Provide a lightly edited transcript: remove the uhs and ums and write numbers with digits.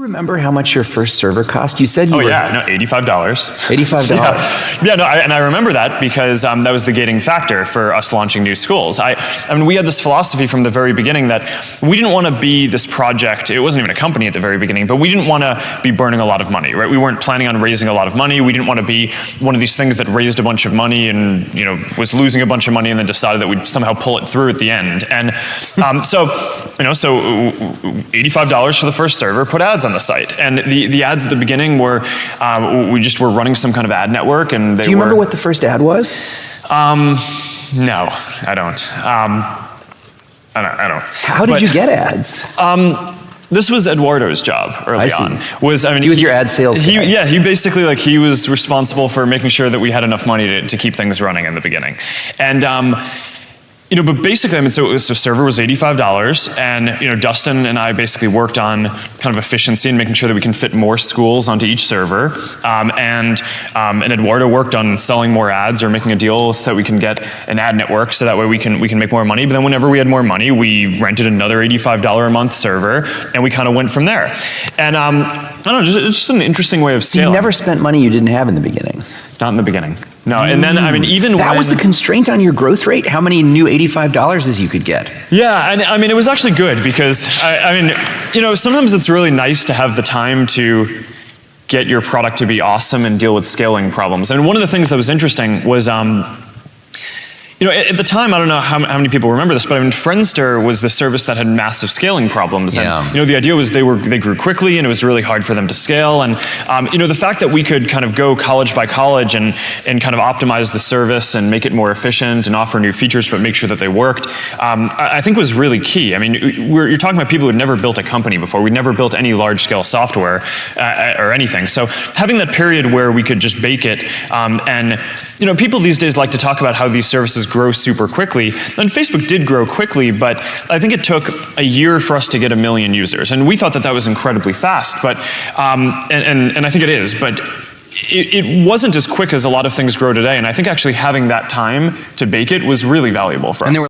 Remember how much your first server cost? You said you were... Oh yeah, no, $85. $85. Yeah, no, and I remember that because that was the gating factor for us launching new schools. I mean, we had this philosophy from the very beginning that we didn't want to be this project. It wasn't even a company at the very beginning, but we didn't want to be burning a lot of money, right? We weren't planning on raising a lot of money. We didn't want to be one of these things that raised a bunch of money and was losing a bunch of money and then decided that we'd somehow pull it through at the end. And so $85 for the first server, put ads on the site. And the ads at the beginning were, we just were running some kind of ad network, and they Do you remember what the first ad was? No, I don't. I don't. How did you get ads? This was Eduardo's job early on. He was your ad sales guy. Yeah, he basically, he was responsible for making sure that we had enough money to keep things running in the beginning. And but basically, I mean, so server was $85, and Dustin and I basically worked on kind of efficiency and making sure that we can fit more schools onto each server, and Eduardo worked on selling more ads or making a deal so that we can get an ad network, so that way we can make more money. But then whenever we had more money, we rented another $85 a month server, and we kind of went from there. And I don't know, it's just an interesting way of scaling. So you never spent money you didn't have in the beginning? Not in the beginning. No, and then, I mean, even that was the constraint on your growth rate? How many new $85s you could get? Yeah, and I mean, it was actually good because, I mean, sometimes it's really nice to have the time to get your product to be awesome and deal with scaling problems. And one of the things that was interesting was, at the time, I don't know how many people remember this, but I mean, Friendster was the service that had massive scaling problems. Yeah. And the idea was they grew quickly, and it was really hard for them to scale. And the fact that we could kind of go college by college and kind of optimize the service and make it more efficient and offer new features, but make sure that they worked, I think was really key. I mean, you're talking about people who had never built a company before. We'd never built any large-scale software or anything. So having that period where we could just bake it, and people these days like to talk about how these services grow super quickly. And Facebook did grow quickly, but I think it took a year for us to get 1 million users. And we thought that was incredibly fast, but and I think it is, but it wasn't as quick as a lot of things grow today. And I think actually having that time to bake it was really valuable for us.